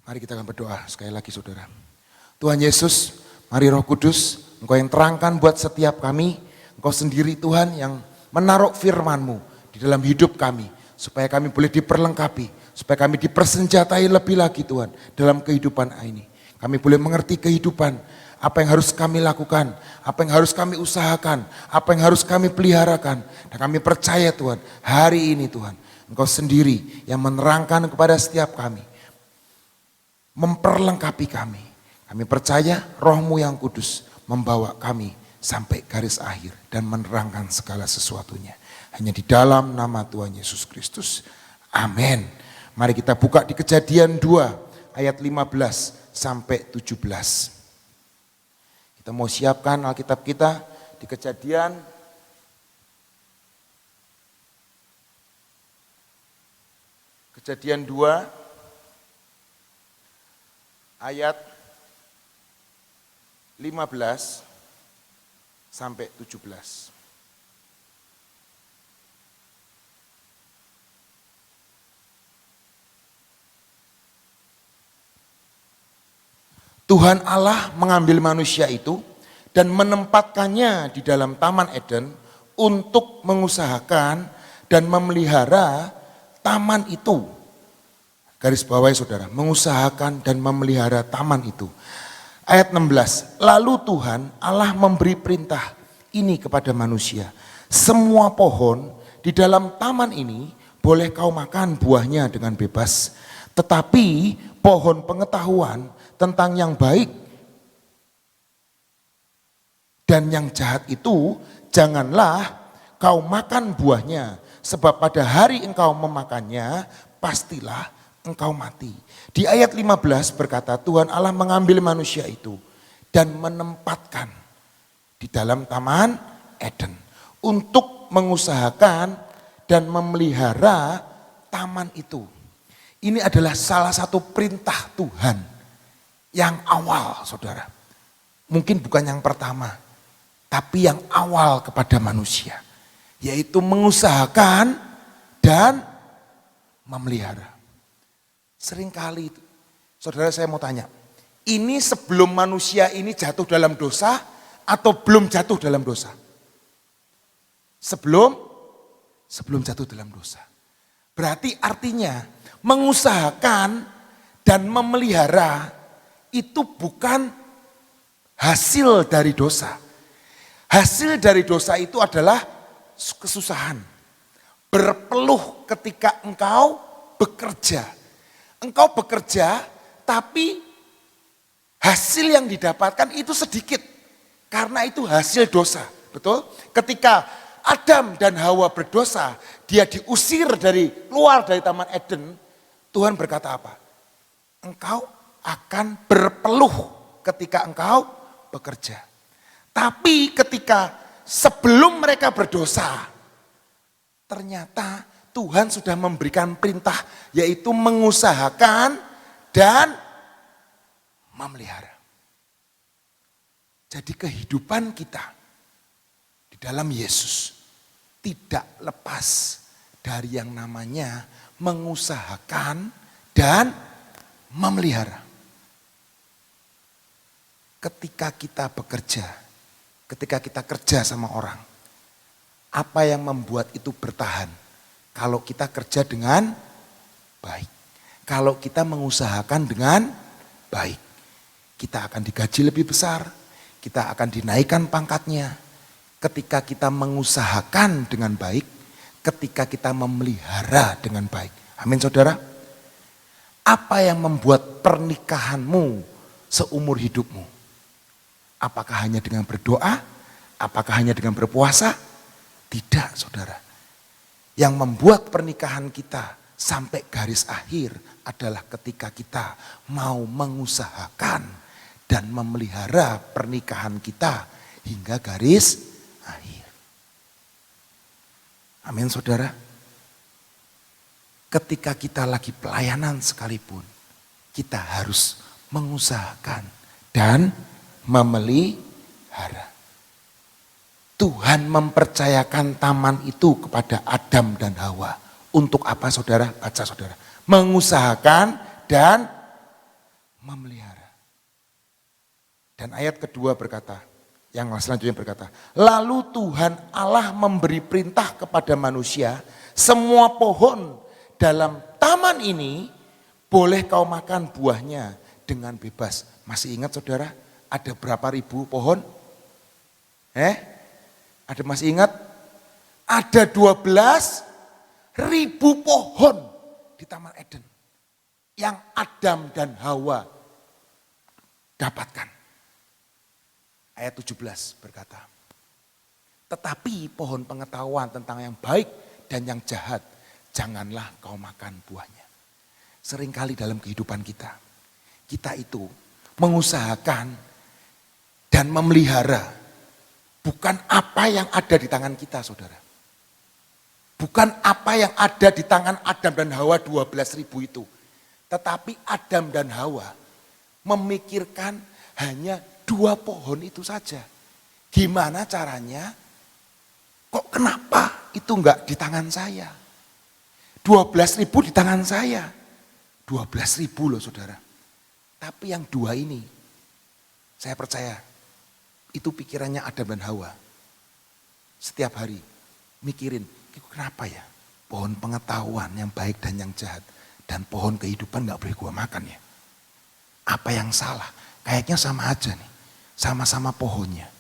Mari kita akan berdoa sekali lagi saudara. Tuhan Yesus, mari Roh Kudus, Engkau yang terangkan buat setiap kami, Engkau sendiri Tuhan yang menaruh firman-Mu di dalam hidup kami, supaya kami boleh diperlengkapi, supaya kami dipersenjatai lebih lagi Tuhan dalam kehidupan ini. Kami boleh mengerti kehidupan, apa yang harus kami lakukan, apa yang harus kami usahakan, apa yang harus kami peliharakan. Dan kami percaya Tuhan, hari ini Tuhan, Engkau sendiri yang menerangkan kepada setiap kami, memperlengkapi kami. Kami percaya Roh-Mu yang kudus membawa kami sampai garis akhir dan menerangkan segala sesuatunya. Hanya di dalam nama Tuhan Yesus Kristus. Amin. Mari kita buka di Kejadian 2 ayat 15 sampai 17. Kita mau siapkan Alkitab kita di Kejadian Kejadian 2 ayat 15 sampai 17. Tuhan Allah mengambil manusia itu dan menempatkannya di dalam Taman Eden untuk mengusahakan dan memelihara taman itu. Garis bawahi saudara, mengusahakan dan memelihara taman itu. Ayat 16, lalu Tuhan Allah memberi perintah ini kepada manusia. Semua pohon di dalam taman ini boleh kau makan buahnya dengan bebas. Tetapi pohon pengetahuan tentang yang baik dan yang jahat itu janganlah kau makan buahnya. Sebab pada hari engkau memakannya pastilah engkau mati. Di ayat 15 berkata Tuhan Allah mengambil manusia itu dan menempatkan di dalam Taman Eden untuk mengusahakan dan memelihara taman itu. Ini adalah salah satu perintah Tuhan yang awal saudara. Mungkin bukan yang pertama, tapi yang awal kepada manusia. Yaitu mengusahakan dan memelihara. Seringkali saudara saya mau tanya, ini sebelum manusia ini jatuh dalam dosa atau belum jatuh dalam dosa? Sebelum jatuh dalam dosa. Berarti artinya mengusahakan dan memelihara itu bukan hasil dari dosa. Hasil dari dosa itu adalah kesusahan. Berpeluh ketika engkau bekerja. Engkau bekerja tapi hasil yang didapatkan itu sedikit. Karena itu hasil dosa. Betul? Ketika Adam dan Hawa berdosa, dia diusir keluar dari Taman Eden. Tuhan berkata apa? Engkau akan berpeluh ketika engkau bekerja. Tapi ketika sebelum mereka berdosa, ternyata Tuhan sudah memberikan perintah yaitu mengusahakan dan memelihara. Jadi kehidupan kita di dalam Yesus tidak lepas dari yang namanya mengusahakan dan memelihara. Ketika kita bekerja, ketika kita kerja sama orang, apa yang membuat itu bertahan? Kalau kita kerja dengan baik, kalau kita mengusahakan dengan baik, kita akan digaji lebih besar, kita akan dinaikkan pangkatnya. Ketika kita mengusahakan dengan baik, ketika kita memelihara dengan baik. Amin saudara. Apa yang membuat pernikahanmu seumur hidupmu? Apakah hanya dengan berdoa? Apakah hanya dengan berpuasa? Tidak saudara. Yang membuat pernikahan kita sampai garis akhir adalah ketika kita mau mengusahakan dan memelihara pernikahan kita hingga garis akhir. Amin saudara. Ketika kita lagi pelayanan sekalipun, kita harus mengusahakan dan memelihara. Tuhan mempercayakan taman itu kepada Adam dan Hawa. Untuk apa saudara? Baca saudara. Mengusahakan dan memelihara. Dan ayat kedua berkata, yang selanjutnya berkata, lalu Tuhan Allah memberi perintah kepada manusia, semua pohon dalam taman ini boleh kau makan buahnya dengan bebas. Masih ingat saudara, ada berapa ribu pohon? Ada masih ingat? Ada 12.000 pohon di Taman Eden yang Adam dan Hawa dapatkan. Ayat 17 berkata, tetapi pohon pengetahuan tentang yang baik dan yang jahat, janganlah kau makan buahnya. Seringkali dalam kehidupan kita itu mengusahakan dan memelihara bukan apa yang ada di tangan kita, saudara. Bukan apa yang ada di tangan Adam dan Hawa 12.000 itu. Tetapi Adam dan Hawa memikirkan hanya 2 pohon itu saja. Gimana caranya? Kok kenapa itu enggak di tangan saya? 12.000 di tangan saya. 12.000 loh saudara. Tapi yang 2 ini, saya percaya itu pikirannya Adam dan Hawa. Setiap hari mikirin, kenapa ya pohon pengetahuan yang baik dan yang jahat dan pohon kehidupan enggak boleh gua makan ya? Apa yang salah? Kayaknya sama aja nih. Sama-sama pohonnya.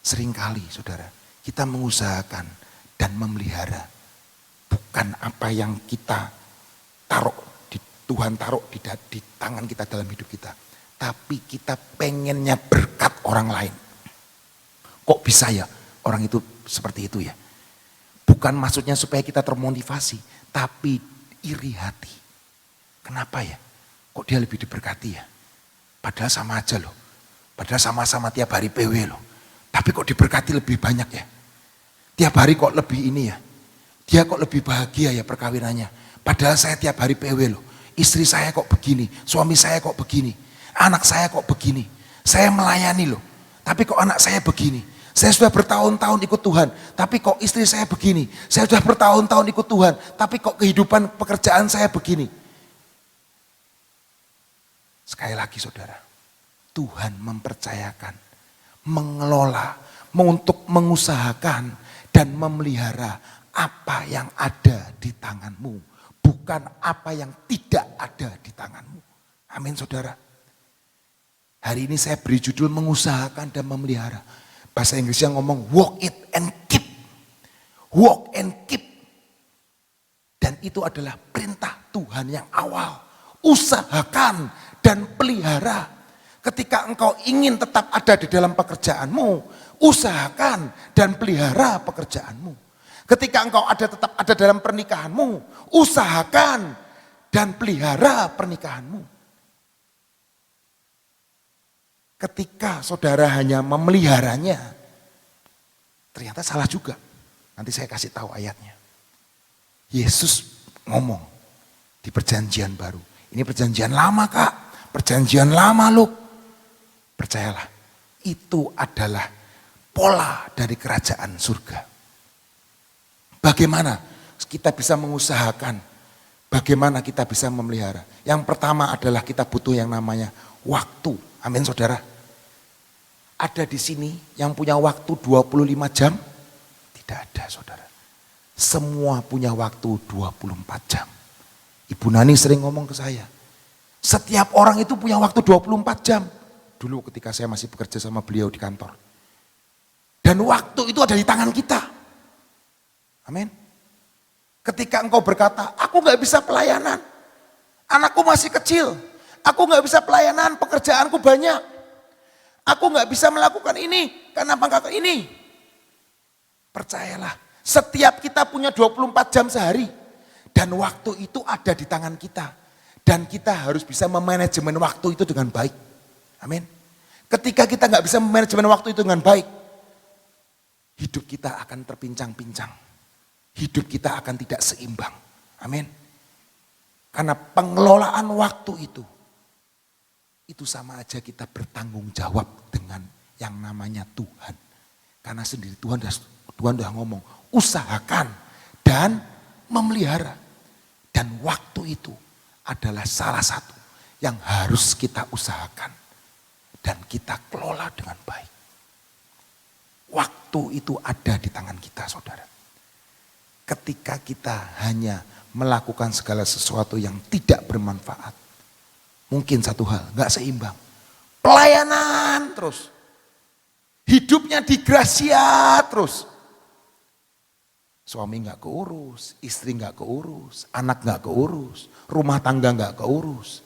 Seringkali saudara, kita mengusahakan dan memelihara bukan apa yang kita taruh, Tuhan taruh di tangan kita dalam hidup kita. Tapi kita pengennya berkat orang lain. Kok bisa ya orang itu seperti itu ya? Bukan maksudnya supaya kita termotivasi, tapi iri hati. Kenapa ya? Kok dia lebih diberkati ya? Padahal sama aja loh. Padahal sama-sama tiap hari PW loh. Tapi kok diberkati lebih banyak ya? Tiap hari kok lebih ini ya? Dia kok lebih bahagia ya perkawinannya? Padahal saya tiap hari PW loh. Istri saya kok begini, suami saya kok begini, anak saya kok begini. Saya melayani loh. Tapi kok anak saya begini? Saya sudah bertahun-tahun ikut Tuhan, tapi kok istri saya begini? Saya sudah bertahun-tahun ikut Tuhan, tapi kok kehidupan pekerjaan saya begini? Sekali lagi saudara, Tuhan mempercayakan, mengelola, untuk mengusahakan dan memelihara apa yang ada di tanganmu. Bukan apa yang tidak ada di tanganmu. Amin saudara. Hari ini saya beri judul mengusahakan dan memelihara. Bahasa Inggrisnya ngomong walk it and keep. Walk and keep. Dan itu adalah perintah Tuhan yang awal. Usahakan dan pelihara. Ketika engkau ingin tetap ada di dalam pekerjaanmu, usahakan dan pelihara pekerjaanmu. Ketika engkau tetap ada dalam pernikahanmu, usahakan dan pelihara pernikahanmu. Ketika saudara hanya memeliharanya, ternyata salah juga. Nanti saya kasih tahu ayatnya. Yesus ngomong di perjanjian baru. Ini perjanjian lama kak, perjanjian lama loh. Percayalah, itu adalah pola dari kerajaan surga. Bagaimana kita bisa mengusahakan, bagaimana kita bisa memelihara. Yang pertama adalah kita butuh yang namanya waktu. Amin saudara. Ada di sini yang punya waktu 25 jam? Tidak ada saudara. Semua punya waktu 24 jam. Ibu Nani sering ngomong ke saya, setiap orang itu punya waktu 24 jam. Dulu ketika saya masih bekerja sama beliau di kantor. Dan waktu itu ada di tangan kita. Amin. Ketika engkau berkata, aku gak bisa pelayanan. Anakku masih kecil. Aku gak bisa pelayanan, pekerjaanku banyak. Aku gak bisa melakukan ini, karena pangkat ini. Percayalah, setiap kita punya 24 jam sehari. Dan waktu itu ada di tangan kita. Dan kita harus bisa memanajemen waktu itu dengan baik. Amin. Ketika kita nggak bisa memanajemen waktu itu dengan baik, hidup kita akan terpincang-pincang. Hidup kita akan tidak seimbang. Amin. Karena pengelolaan waktu itu sama aja kita bertanggung jawab dengan yang namanya Tuhan. Karena sendiri Tuhan udah ngomong, usahakan dan memelihara. Dan waktu itu adalah salah satu yang harus kita usahakan dan kita kelola dengan baik. Waktu itu ada di tangan kita, saudara. Ketika kita hanya melakukan segala sesuatu yang tidak bermanfaat, mungkin satu hal, gak seimbang. Pelayanan terus. Hidupnya di Gracia terus. Suami gak keurus, istri gak keurus, anak gak keurus, rumah tangga gak keurus.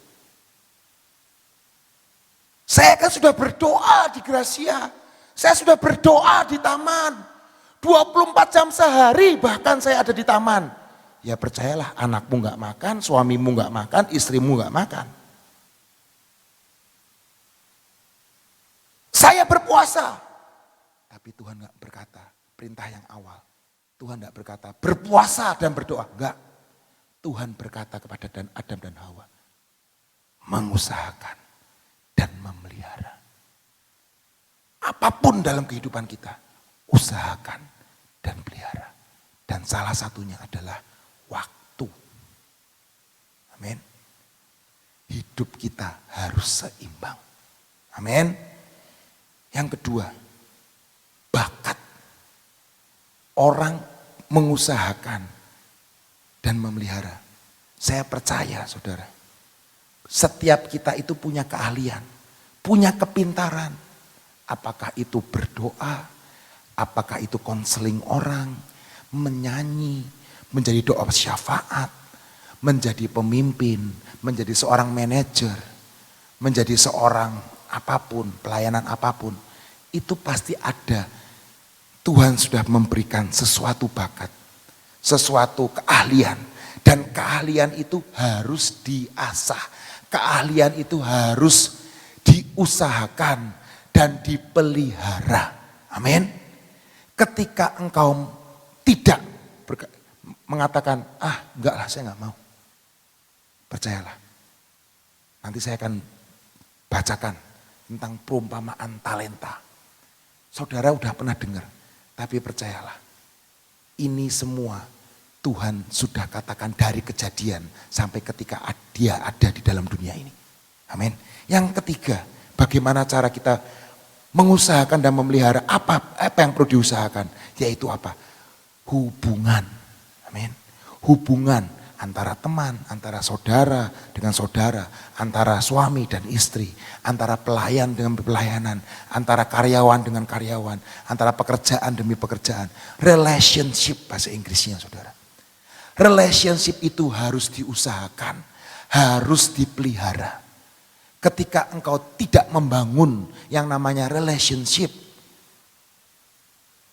Saya kan sudah berdoa di Gracia, saya sudah berdoa di taman. 24 jam sehari bahkan saya ada di taman. Ya percayalah, anakmu gak makan, suamimu gak makan, istrimu gak makan. Saya berpuasa. Tapi Tuhan gak berkata, perintah yang awal. Tuhan gak berkata berpuasa dan berdoa. Enggak. Tuhan berkata kepada Adam dan Hawa, mengusahakan dan memelihara. Apapun dalam kehidupan kita, usahakan dan pelihara. Dan salah satunya adalah waktu. Amin. Hidup kita harus seimbang. Amin. Yang kedua, bakat. Orang mengusahakan dan memelihara. Saya percaya, saudara, setiap kita itu punya keahlian, punya kepintaran. Apakah itu berdoa, apakah itu konseling orang, menyanyi, menjadi doa syafaat, menjadi pemimpin, menjadi seorang manajer, menjadi seorang apapun, pelayanan apapun. Itu pasti ada. Tuhan sudah memberikan sesuatu bakat, sesuatu keahlian. Dan keahlian itu harus diasah. Keahlian itu harus diusahakan dan dipelihara. Amin. Ketika engkau tidak mengatakan, enggak lah, saya enggak mau. Percayalah. Nanti saya akan bacakan tentang perumpamaan talenta. Saudara udah pernah dengar, tapi percayalah. Ini semua Tuhan sudah katakan dari kejadian sampai ketika dia ada di dalam dunia ini. Amin. Yang ketiga, bagaimana cara kita mengusahakan dan memelihara apa yang perlu diusahakan, yaitu apa? Hubungan. Amin. Hubungan antara teman, antara saudara dengan saudara, antara suami dan istri, antara pelayan dengan pelayanan, antara karyawan dengan karyawan, antara pekerjaan demi pekerjaan. Relationship bahasa Inggrisnya, saudara. Relationship itu harus diusahakan, harus dipelihara. Ketika engkau tidak membangun yang namanya relationship,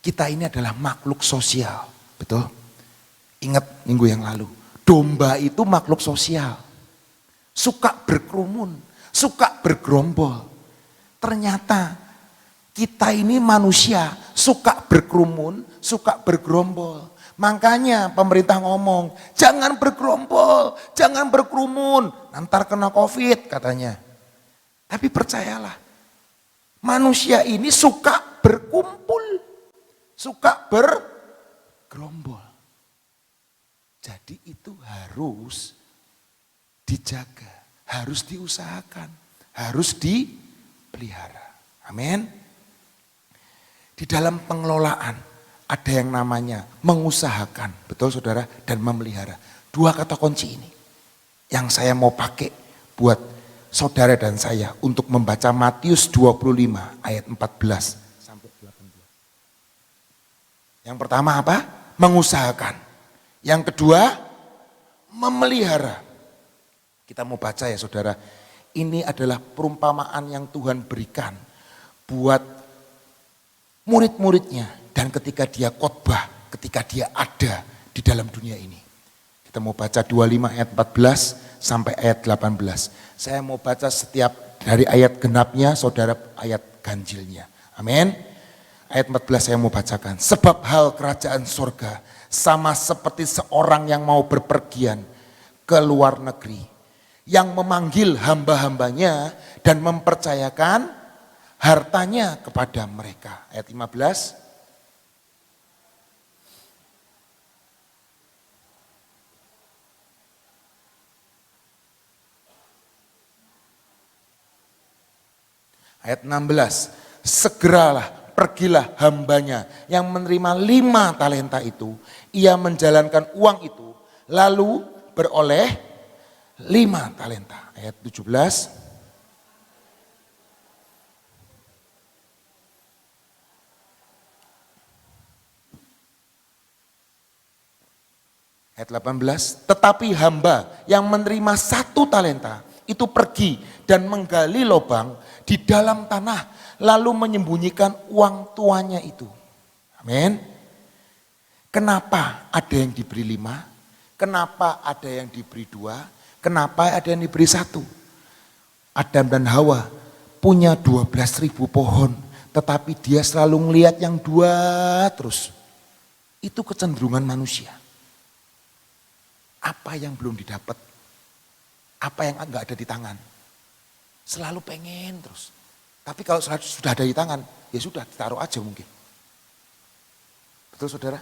kita ini adalah makhluk sosial, betul? Ingat minggu yang lalu, domba itu makhluk sosial, suka berkerumun, suka bergerombol. Ternyata kita ini manusia, suka berkerumun, suka bergerombol. Makanya pemerintah ngomong, jangan bergerombol, jangan berkerumun, nanti kena COVID katanya. Tapi percayalah, manusia ini suka berkumpul, suka bergerombol. Jadi itu harus dijaga, harus diusahakan, harus dipelihara. Amin. Di dalam pengelolaan ada yang namanya mengusahakan, betul saudara, dan memelihara. Dua kata kunci ini yang saya mau pakai buat saudara dan saya untuk membaca Matius 25 ayat 14 sampai 18. Yang pertama apa? Mengusahakan. Yang kedua, memelihara. Kita mau baca ya saudara. Ini adalah perumpamaan yang Tuhan berikan buat murid-muridnya. Dan ketika dia khotbah, ketika dia ada di dalam dunia ini. Kita mau baca 25 ayat 14 sampai ayat 18. Saya mau baca setiap dari ayat genapnya, saudara ayat ganjilnya. Amin. Ayat 14 saya mau bacakan. Sebab hal kerajaan surga sama seperti seorang yang mau berpergian ke luar negeri. Yang memanggil hamba-hambanya dan mempercayakan hartanya kepada mereka. Ayat 15. Ayat 16, segeralah pergilah hambanya yang menerima 5 talenta itu. Ia menjalankan uang itu lalu beroleh 5 talenta. Ayat 17. Ayat 18, tetapi hamba yang menerima 1 talenta itu pergi dan menggali lubang di dalam tanah lalu menyembunyikan uang tuannya itu. Amin. Kenapa ada yang diberi 5? Kenapa ada yang diberi 2? Kenapa ada yang diberi 1? Adam dan Hawa punya 12.000 pohon, tetapi dia selalu melihat yang 2 terus. Itu kecenderungan manusia. Apa yang belum didapat, apa yang enggak ada di tangan, selalu pengen terus. Tapi kalau sudah ada di tangan, ya sudah ditaruh aja mungkin. Betul saudara?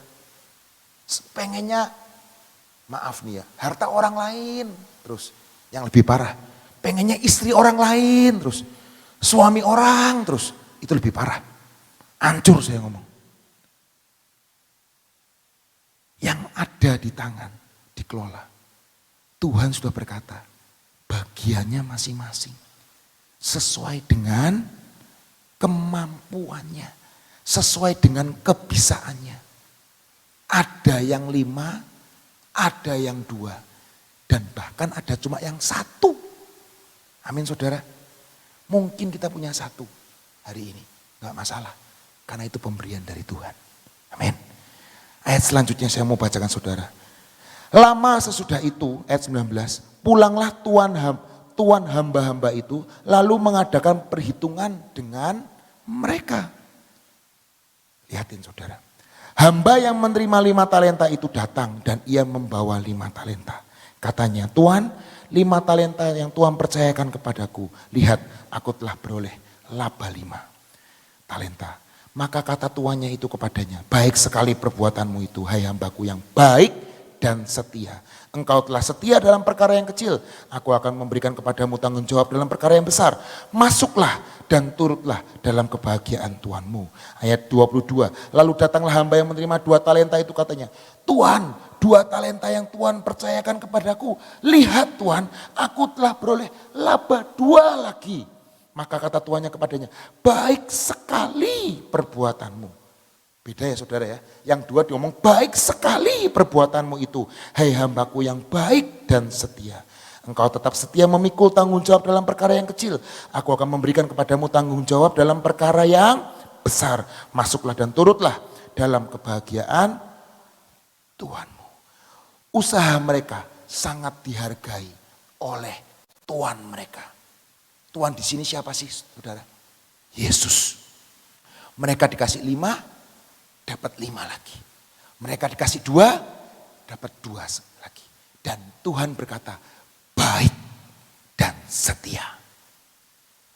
Pengennya, maaf nih ya, harta orang lain terus. Yang lebih parah, pengennya istri orang lain terus. Suami orang terus, itu lebih parah. Hancur saya ngomong. Yang ada di tangan dikelola. Tuhan sudah berkata, bagiannya masing-masing sesuai dengan kemampuannya, sesuai dengan kebisaannya. Ada yang 5, ada yang 2, dan bahkan ada cuma yang 1. Amin saudara. Mungkin kita punya 1 hari ini, gak masalah, karena itu pemberian dari Tuhan. Amin. Ayat selanjutnya saya mau bacakan saudara. Lama sesudah itu, ayat 19, pulanglah tuan hamba-hamba itu lalu mengadakan perhitungan dengan mereka. Lihatin saudara. Hamba yang menerima 5 talenta itu datang dan ia membawa 5 talenta. Katanya, Tuan, 5 talenta yang Tuhan percayakan kepadaku. Lihat, aku telah beroleh laba 5 talenta. Maka kata tuannya itu kepadanya, baik sekali perbuatanmu itu, hai hambaku yang baik dan setia. Engkau telah setia dalam perkara yang kecil, aku akan memberikan kepadamu tanggung jawab dalam perkara yang besar. Masuklah dan turutlah dalam kebahagiaan Tuanmu. Ayat 22, lalu datanglah hamba yang menerima 2 talenta itu katanya, Tuan, 2 talenta yang Tuhan percayakan kepadaku. Lihat Tuan, aku telah beroleh laba 2 lagi. Maka kata tuannya kepadanya, baik sekali perbuatanmu. Beda ya saudara ya. Yang 2 diomong baik sekali perbuatanmu itu. Hai hambaku yang baik dan setia. Engkau tetap setia memikul tanggung jawab dalam perkara yang kecil. Aku akan memberikan kepadamu tanggung jawab dalam perkara yang besar. Masuklah dan turutlah dalam kebahagiaan Tuhanmu. Usaha mereka sangat dihargai oleh Tuhan mereka. Tuhan di sini siapa sih saudara? Yesus. Mereka dikasih 5, dapat 5 lagi. Mereka dikasih 2, dapat 2 lagi. Dan Tuhan berkata, baik dan setia.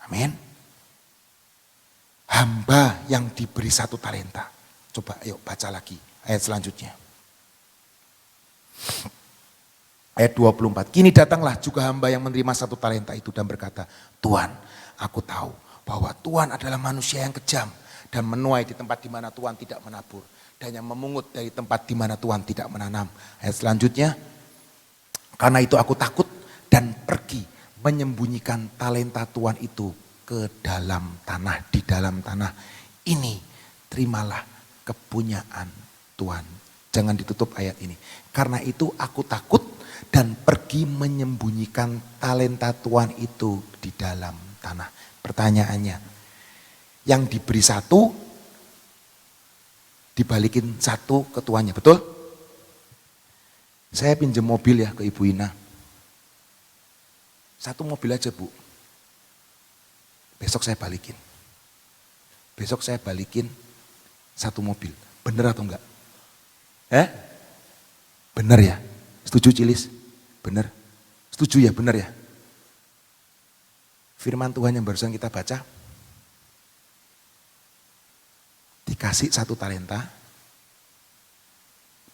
Amin. Hamba yang diberi 1 talenta. Coba ayo baca lagi ayat selanjutnya. Ayat 24. Kini datanglah juga hamba yang menerima 1 talenta itu dan berkata, Tuhan, aku tahu bahwa Tuhan adalah manusia yang kejam dan menuai di tempat di mana Tuhan tidak menabur, dan yang memungut dari tempat di mana Tuhan tidak menanam. Ayat selanjutnya, karena itu aku takut dan pergi menyembunyikan talenta Tuhan itu ke dalam tanah, di dalam tanah. Ini terimalah kepunyaan Tuhan. Jangan ditutup ayat ini. Karena itu aku takut dan pergi menyembunyikan talenta Tuhan itu di dalam tanah. Pertanyaannya, yang diberi 1, dibalikin 1 ke tuannya, betul? Saya pinjam mobil ya ke Ibu Ina. 1 mobil aja Bu. Besok saya balikin. Besok saya balikin 1 mobil. Bener atau enggak? Bener ya? Setuju Cilis? Bener? Setuju ya, bener ya? Firman Tuhan yang barusan kita baca, dikasih 1 talenta,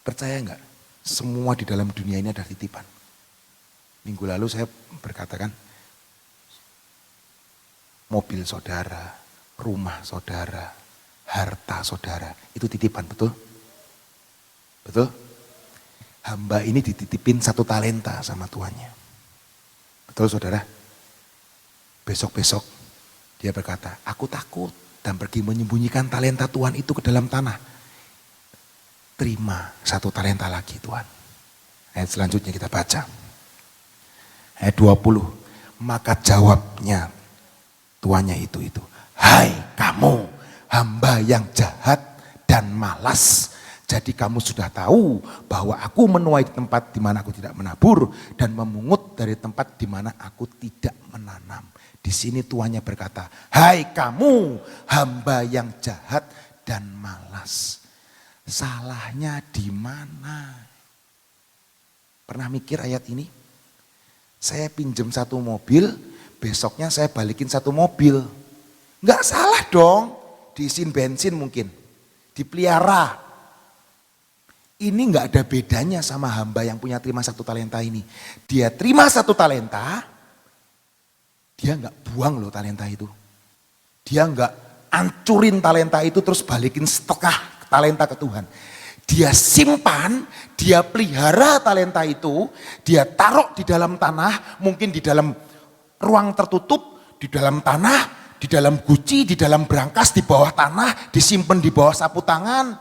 percaya enggak? Semua di dalam dunia ini ada titipan. Minggu lalu saya berkatakan, Mobil saudara, rumah saudara, harta saudara, itu titipan, betul? Betul? Hamba ini dititipin 1 talenta sama tuannya. Betul saudara? Besok-besok dia berkata, aku takut, dan pergi menyembunyikan talenta Tuhan itu ke dalam tanah. Terima 1 talenta lagi Tuhan. Ayat selanjutnya kita baca. Ayat 20. Maka jawabnya tuannya itu. Hai kamu hamba yang jahat dan malas. Jadi kamu sudah tahu bahwa aku menuai di tempat di mana aku tidak menabur dan memungut dari tempat di mana aku tidak menanam. Di sini tuannya berkata, hai kamu hamba yang jahat dan malas. Salahnya di mana? Pernah mikir ayat ini? Saya pinjam 1 mobil, besoknya saya balikin 1 mobil. Enggak salah dong, diisiin bensin mungkin, dipelihara. Ini enggak ada bedanya sama hamba yang punya terima 1 talenta ini. Dia terima 1 talenta, dia enggak buang loh talenta itu. Dia enggak ancurin talenta itu terus balikin setengah talenta ke Tuhan. Dia simpan, dia pelihara talenta itu, dia taruh di dalam tanah, mungkin di dalam ruang tertutup, di dalam tanah, di dalam guci, di dalam brankas, di bawah tanah, disimpan di bawah sapu tangan,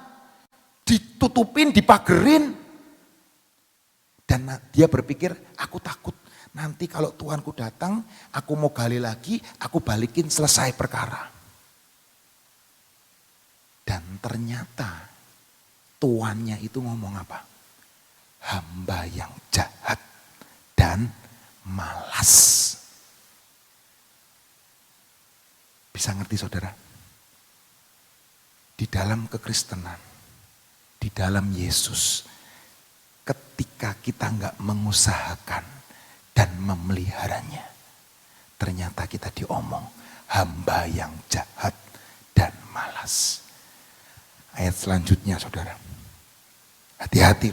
ditutupin, dipagerin. Dan dia berpikir, aku takut nanti kalau Tuhanku datang, aku mau gali lagi, aku balikin selesai perkara. Dan ternyata tuannya itu ngomong apa? Hamba yang jahat dan malas. Bisa ngerti saudara? Di dalam kekristenan, di dalam Yesus, ketika kita enggak mengusahakan dan memeliharanya, ternyata kita diomong hamba yang jahat dan malas. Ayat selanjutnya saudara. Hati-hati.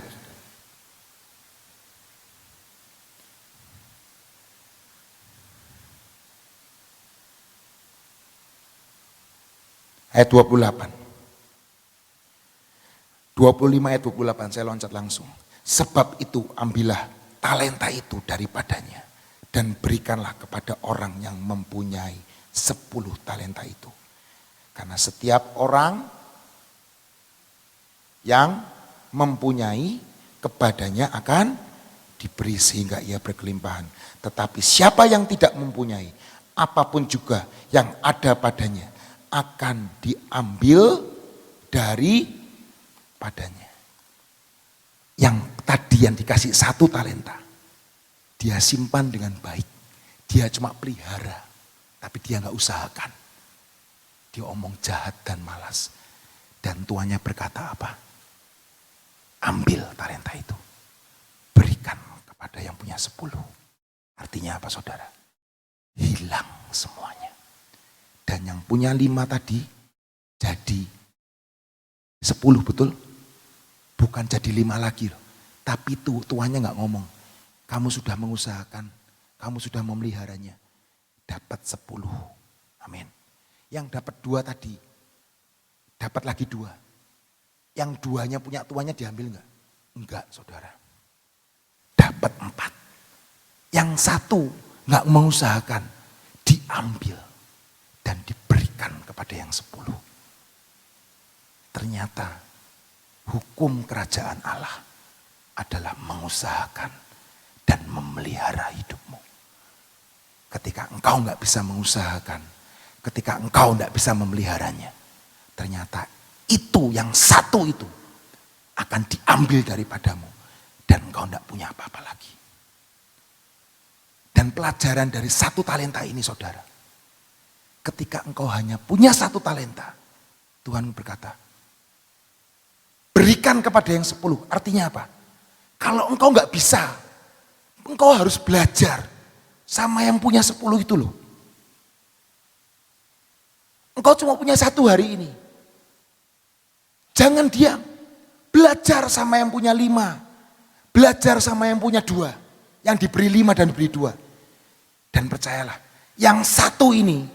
Ayat 28. 25 ayat 28 saya loncat langsung. Sebab itu ambillah talenta itu daripadanya dan berikanlah kepada orang yang mempunyai 10 talenta itu. Karena setiap orang yang mempunyai kepadanya akan diberi sehingga ia berkelimpahan. Tetapi siapa yang tidak mempunyai, apapun juga yang ada padanya akan diambil daripadanya. Yang tadi yang dikasih 1 talenta, dia simpan dengan baik. Dia cuma pelihara, tapi dia nggak usahakan. Dia omong jahat dan malas. Dan tuannya berkata apa? Ambil talenta itu, berikan kepada yang punya 10. Artinya apa saudara? Hilang semuanya. Dan yang punya 5 tadi jadi 10, betul? Bukan jadi 5 lagi loh. Tapi tuannya gak ngomong, kamu sudah mengusahakan, kamu sudah memeliharanya, dapat 10. Amin. Yang dapat 2 tadi, dapat lagi 2. Yang 2-nya punya tuannya diambil enggak? Enggak saudara. Dapat 4. Yang 1 enggak mengusahakan, diambil dan diberikan kepada yang 10. Ternyata hukum kerajaan Allah adalah mengusahakan dan memelihara hidupmu. Ketika engkau enggak bisa mengusahakan, ketika engkau enggak bisa memeliharanya, ternyata itu yang 1 itu akan diambil daripadamu dan engkau tidak punya apa-apa lagi. Dan pelajaran dari 1 talenta ini saudara, ketika engkau hanya punya 1 talenta, Tuhan berkata, berikan kepada yang 10. Artinya apa? Kalau engkau nggak bisa, engkau harus belajar sama yang punya 10 itu loh. Engkau cuma punya 1 hari ini. Jangan diam, belajar sama yang punya 5, belajar sama yang punya 2, yang diberi 5 dan diberi 2. Dan percayalah, yang 1 ini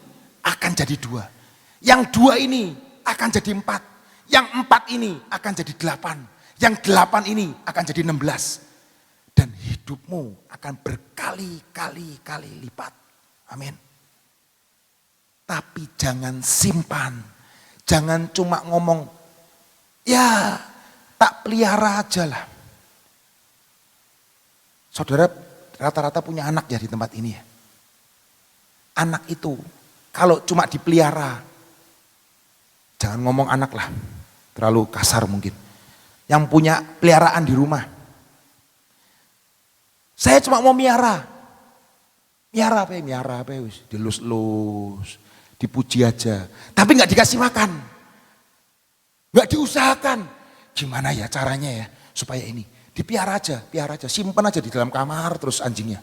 akan jadi 2. Yang 2 ini akan jadi 4. Yang 4 ini akan jadi 8. Yang 8 ini akan jadi 16. Dan hidupmu akan berkali-kali lipat. Amin. Tapi jangan simpan. Jangan cuma ngomong, ya tak pelihara aja lah. Saudara rata-rata punya anak ya di tempat ini ya. Anak itu kalau cuma dipelihara, jangan ngomong anak lah, terlalu kasar mungkin. Yang punya peliharaan di rumah. Saya cuma mau miara. Miara apa ya, dilus-lus, dipuji aja. Tapi gak dikasih makan. Gak diusahakan. Gimana ya caranya ya supaya ini. Dipiara aja, simpan aja di dalam kamar terus anjingnya.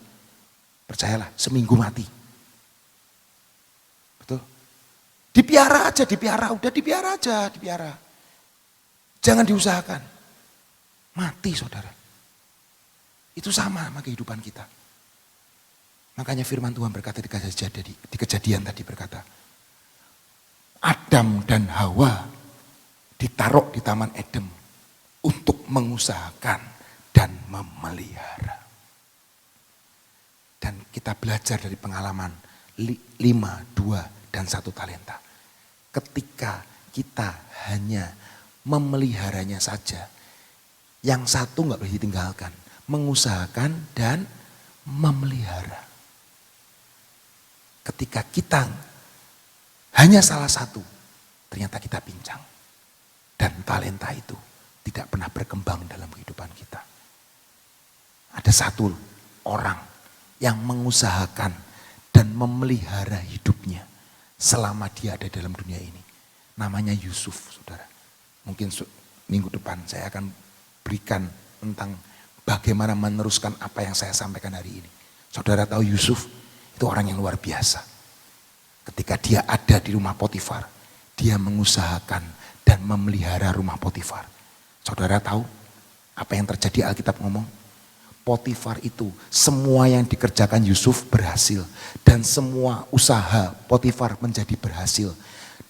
Percayalah, seminggu mati. Betul? Dipiara aja, udah dipiara aja. Jangan diusahakan. Mati saudara. Itu sama kehidupan kita. Makanya firman Tuhan berkata di kejadian tadi berkata, Adam dan Hawa ditaruh di Taman Eden untuk mengusahakan dan memelihara. Dan kita belajar dari pengalaman 5, 2, dan 1 talenta. Ketika kita hanya memeliharanya saja, yang satu gak boleh ditinggalkan. Mengusahakan dan memelihara. Ketika kita hanya salah satu, ternyata kita pincang. Dan talenta itu tidak pernah berkembang dalam kehidupan kita. Ada satu orang yang mengusahakan dan memelihara hidupnya selama dia ada dalam dunia ini. Namanya Yusuf, saudara. Mungkin minggu depan saya akan berikan tentang bagaimana meneruskan apa yang saya sampaikan hari ini. Saudara tahu Yusuf itu orang yang luar biasa. Ketika dia ada di rumah Potifar, dia mengusahakan dan memelihara rumah Potifar. Saudara tahu apa yang terjadi? Alkitab ngomong, Potifar itu semua yang dikerjakan Yusuf berhasil. Dan semua usaha Potifar menjadi berhasil.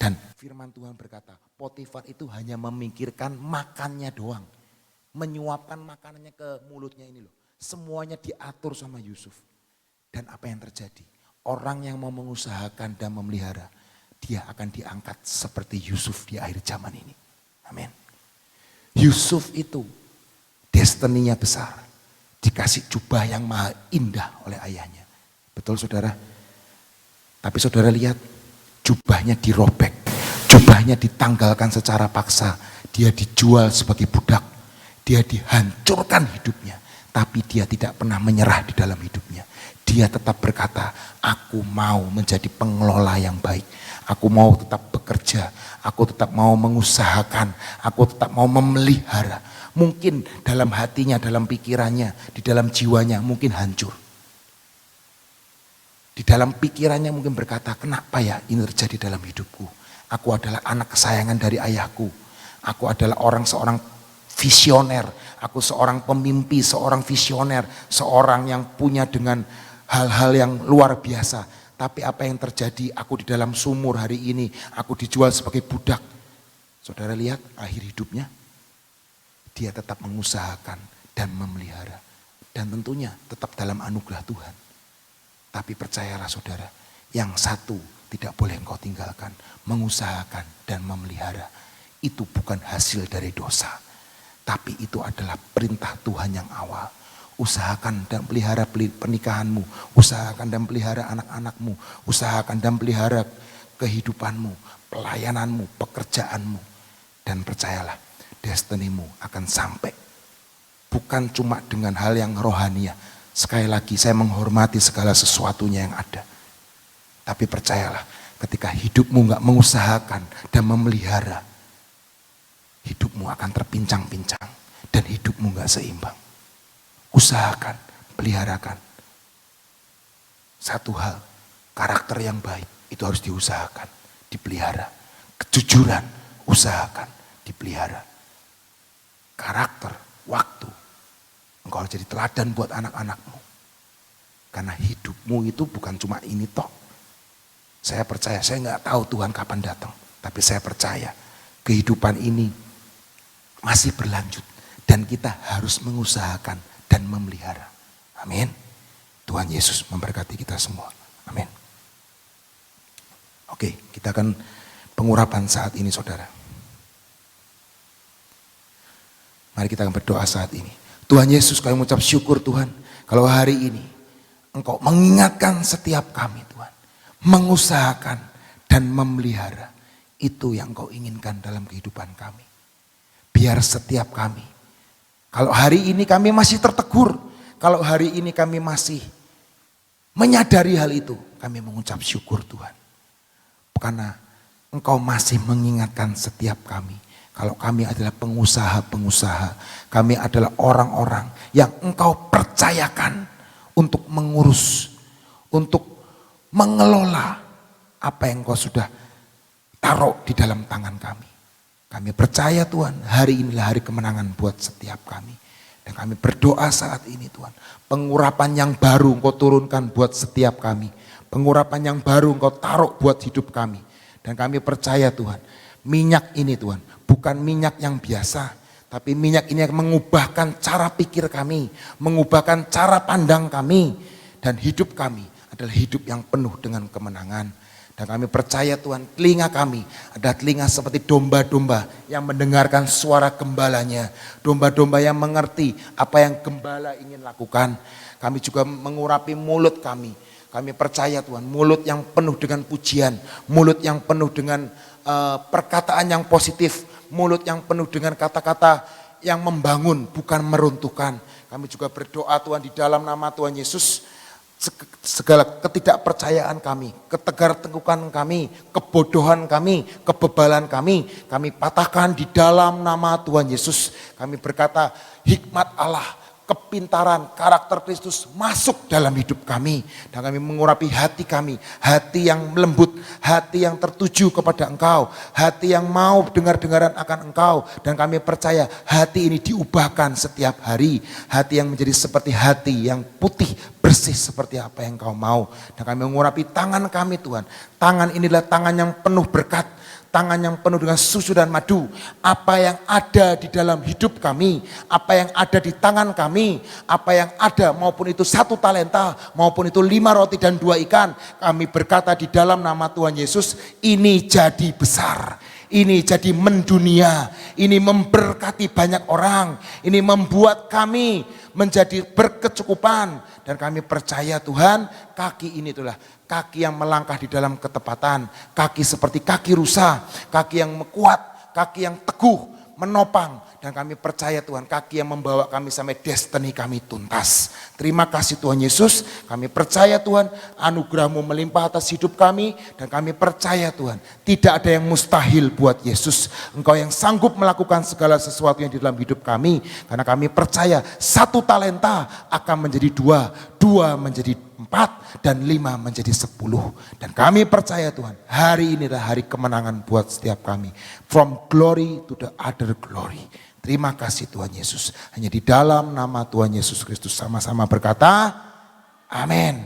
Dan firman Tuhan berkata, Potifar itu hanya memikirkan makannya doang. Menyuapkan makanannya ke mulutnya ini loh. Semuanya diatur sama Yusuf. Dan apa yang terjadi? Orang yang mau mengusahakan dan memelihara, dia akan diangkat seperti Yusuf di akhir zaman ini. Amin. Yusuf itu destininya besar. Dikasih jubah yang maha indah oleh ayahnya. Betul saudara? Tapi saudara lihat, jubahnya dirobek. Jubahnya ditanggalkan secara paksa. Dia dijual sebagai budak. Dia dihancurkan hidupnya. Tapi dia tidak pernah menyerah di dalam hidupnya. Dia tetap berkata, aku mau menjadi pengelola yang baik. Aku mau tetap bekerja. Aku tetap mau mengusahakan. Aku tetap mau memelihara. Mungkin dalam hatinya, dalam pikirannya, di dalam jiwanya mungkin hancur. Di dalam pikirannya mungkin berkata, kenapa ya ini terjadi dalam hidupku? Aku adalah anak kesayangan dari ayahku. Aku adalah seorang visioner. Aku seorang pemimpi, seorang visioner. Seorang yang punya dengan hal-hal yang luar biasa. Tapi apa yang terjadi? Aku di dalam sumur hari ini. Aku dijual sebagai budak. Saudara lihat akhir hidupnya. Dia tetap mengusahakan dan memelihara. Dan tentunya tetap dalam anugerah Tuhan. Tapi percayalah saudara, yang satu tidak boleh engkau tinggalkan. Mengusahakan dan memelihara. Itu bukan hasil dari dosa. Tapi itu adalah perintah Tuhan yang awal. Usahakan dan pelihara pernikahanmu. Usahakan dan pelihara anak-anakmu. Usahakan dan pelihara kehidupanmu. Pelayananmu, pekerjaanmu. Dan percayalah, destinimu akan sampai. Bukan cuma dengan hal yang rohania. Sekali lagi saya menghormati segala sesuatunya yang ada. Tapi percayalah, ketika hidupmu gak mengusahakan dan memelihara, hidupmu akan terpincang-pincang dan hidupmu gak seimbang. Usahakan, peliharakan. Satu hal, karakter yang baik itu harus diusahakan, dipelihara. Kejujuran, usahakan, dipelihara. Karakter, waktu. Engkau harus jadi teladan buat anak-anakmu. Karena hidupmu itu bukan cuma ini toh. Saya percaya, saya nggak tahu Tuhan kapan datang. Tapi saya percaya kehidupan ini masih berlanjut. Dan kita harus mengusahakan dan memelihara. Amin. Tuhan Yesus memberkati kita semua. Amin. Oke, kita akan pengurapan saat ini saudara. Mari kita akan berdoa saat ini. Tuhan Yesus, kami mengucap syukur Tuhan. Kalau hari ini Engkau mengingatkan setiap kami Tuhan. Mengusahakan dan memelihara. Itu yang Engkau inginkan dalam kehidupan kami. Biar setiap kami. Kalau hari ini kami masih tertegur. Kalau hari ini kami masih menyadari hal itu. Kami mengucap syukur Tuhan. Karena Engkau masih mengingatkan setiap kami. Kalau kami adalah pengusaha-pengusaha. Kami adalah orang-orang yang Engkau percayakan untuk mengurus. Untuk mengelola apa yang Engkau sudah taruh di dalam tangan kami. Kami percaya Tuhan, hari inilah hari kemenangan buat setiap kami. Dan kami berdoa saat ini Tuhan. Pengurapan yang baru Engkau turunkan buat setiap kami. Pengurapan yang baru Engkau taruh buat hidup kami. Dan kami percaya Tuhan, minyak ini Tuhan, bukan minyak yang biasa. Tapi minyak ini yang mengubahkan cara pikir kami. Mengubahkan cara pandang kami. Dan hidup kami adalah hidup yang penuh dengan kemenangan. Dan kami percaya Tuhan, telinga kami ada telinga seperti domba-domba yang mendengarkan suara gembalanya. Domba-domba yang mengerti apa yang gembala ingin lakukan. Kami juga mengurapi mulut kami. Kami percaya Tuhan, mulut yang penuh dengan pujian. Mulut yang penuh dengan perkataan yang positif. Mulut yang penuh dengan kata-kata yang membangun, bukan meruntuhkan. Kami juga berdoa Tuhan di dalam nama Tuhan Yesus. Segala ketidakpercayaan kami, ketegar-tengkukan kami, kebodohan kami, kebebalan kami patahkan di dalam nama Tuhan Yesus. Kami berkata hikmat Allah, kepintaran, karakter Kristus masuk dalam hidup kami. Dan kami mengurapi hati kami, hati yang lembut, hati yang tertuju kepada Engkau, hati yang mau dengar-dengaran akan Engkau. Dan kami percaya hati ini diubahkan setiap hari, hati yang menjadi seperti hati yang putih, bersih seperti apa yang Engkau mau. Dan kami mengurapi tangan kami Tuhan, tangan inilah tangan yang penuh berkat, tangan yang penuh dengan susu dan madu. Apa yang ada di dalam hidup kami, apa yang ada di tangan kami, apa yang ada maupun itu 1 talenta, maupun itu 5 roti dan 2 ikan. Kami berkata di dalam nama Tuhan Yesus, ini jadi besar. Ini jadi mendunia, ini memberkati banyak orang, ini membuat kami menjadi berkecukupan. Dan kami percaya Tuhan, kaki ini itulah kaki yang melangkah di dalam ketepatan, kaki seperti kaki rusa, kaki yang kuat, kaki yang teguh, menopang. Dan kami percaya Tuhan, kaki yang membawa kami sampai destiny kami tuntas. Terima kasih Tuhan Yesus, kami percaya Tuhan, anugerah-Mu melimpah atas hidup kami. Dan kami percaya Tuhan, tidak ada yang mustahil buat Yesus. Engkau yang sanggup melakukan segala sesuatu yang di dalam hidup kami. Karena kami percaya 1 talenta akan menjadi 2, 2 menjadi 4, dan 5 menjadi 10. Dan kami percaya Tuhan, hari ini adalah hari kemenangan buat setiap kami. From glory to the other glory. Terima kasih Tuhan Yesus. Hanya di dalam nama Tuhan Yesus Kristus sama-sama berkata, amin.